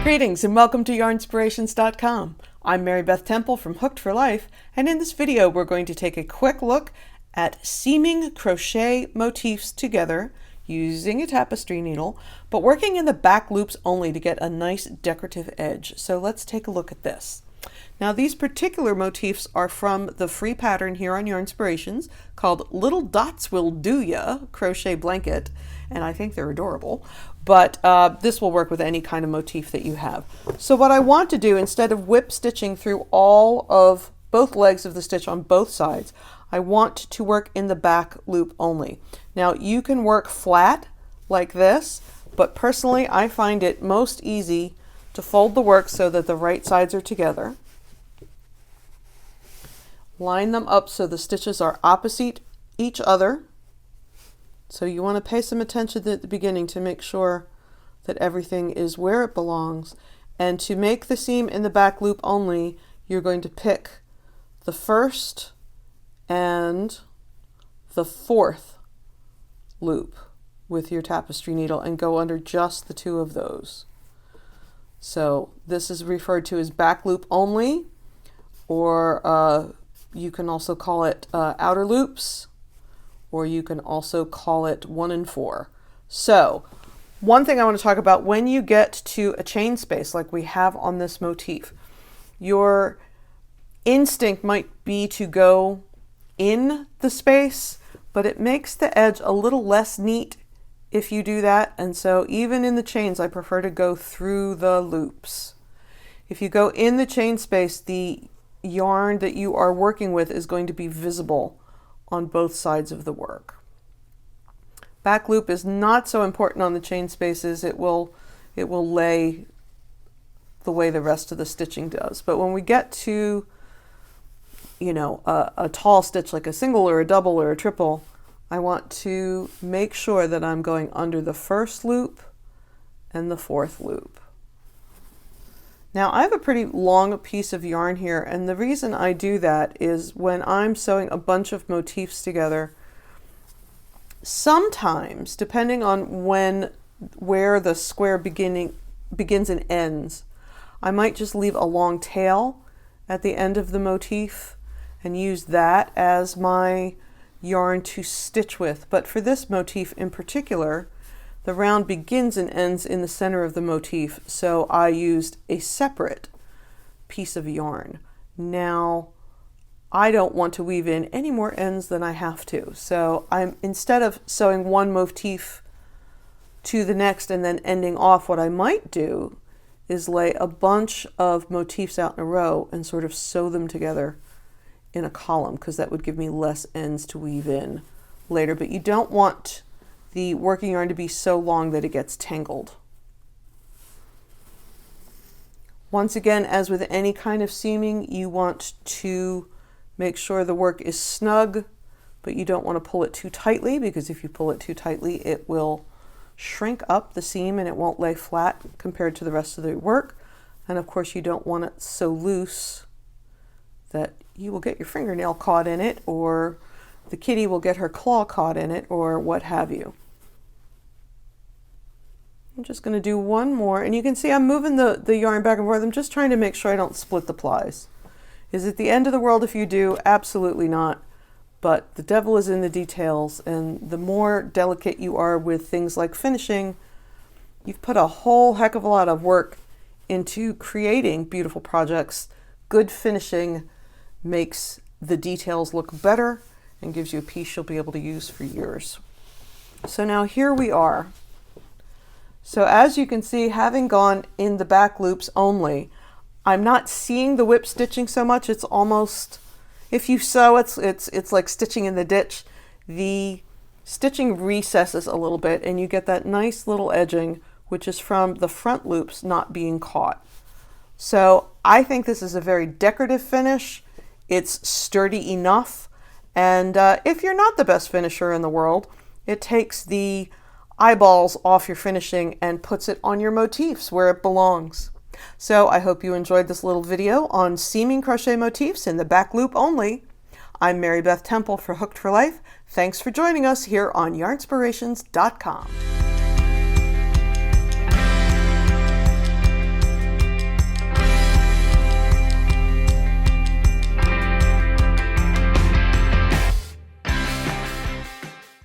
Greetings and welcome to yarnspirations.com. I'm Mary Beth Temple from Hooked for Life, and in this video we're going to take a quick look at seaming crochet motifs together using a tapestry needle, but working in the back loops only to get a nice decorative edge. So let's take a look at this. Now these particular motifs are from the free pattern here on Yarnspirations called Little Dots Will Do Ya Crochet Blanket, and I think they're adorable, but this will work with any kind of motif that you have. So what I want to do, instead of whip stitching through all of both legs of the stitch on both sides, I want to work in the back loop only. Now you can work flat like this, but personally I find it most easy to fold the work so that the right sides are together. Line them up so the stitches are opposite each other. So you want to pay some attention at the beginning to make sure that everything is where it belongs. And to make the seam in the back loop only, you're going to pick the first and the fourth loop with your tapestry needle and go under just the two of those. So this is referred to as back loop only, or you can also call it outer loops, or you can also call it 1 and 4. So one thing I want to talk about, when you get to a chain space like we have on this motif, your instinct might be to go in the space, but it makes the edge a little less neat if you do that. And so even in the chains, I prefer to go through the loops. If you go in the chain space, the yarn that you are working with is going to be visible on both sides of the work. Back loop is not so important on the chain spaces. It will lay the way the rest of the stitching does. But when we get to, you know, a tall stitch like a single or a double or a triple, I want to make sure that I'm going under the first loop and the fourth loop. Now I have a pretty long piece of yarn here, and the reason I do that is when I'm sewing a bunch of motifs together, sometimes, depending on where the square begins and ends, I might just leave a long tail at the end of the motif and use that as my yarn to stitch with. But for this motif in particular, the round begins and ends in the center of the motif, so I used a separate piece of yarn. Now, I don't want to weave in any more ends than I have to, so instead of sewing one motif to the next and then ending off, what I might do is lay a bunch of motifs out in a row and sort of sew them together in a column, because that would give me less ends to weave in later. But you don't want the working yarn to be so long that it gets tangled. Once again, as with any kind of seaming, you want to make sure the work is snug, but you don't want to pull it too tightly, because if you pull it too tightly, it will shrink up the seam and it won't lay flat compared to the rest of the work. And of course, you don't want it so loose that you will get your fingernail caught in it, or the kitty will get her claw caught in it, or what have you. I'm just going to do one more, and you can see I'm moving the yarn back and forth. I'm just trying to make sure I don't split the plies. Is it the end of the world if you do? Absolutely not. But the devil is in the details, and the more delicate you are with things like finishing, you've put a whole heck of a lot of work into creating beautiful projects. Good finishing makes the details look better and gives you a piece you'll be able to use for years. So now here we are. So as you can see, having gone in the back loops only, I'm not seeing the whip stitching so much. It's almost, if you sew, it's like stitching in the ditch. The stitching recesses a little bit and you get that nice little edging, which is from the front loops not being caught. So I think this is a very decorative finish. It's sturdy enough. And if you're not the best finisher in the world, it takes the eyeballs off your finishing and puts it on your motifs where it belongs. So I hope you enjoyed this little video on seaming crochet motifs in the back loop only. I'm Mary Beth Temple for Hooked for Life. Thanks for joining us here on yarnspirations.com.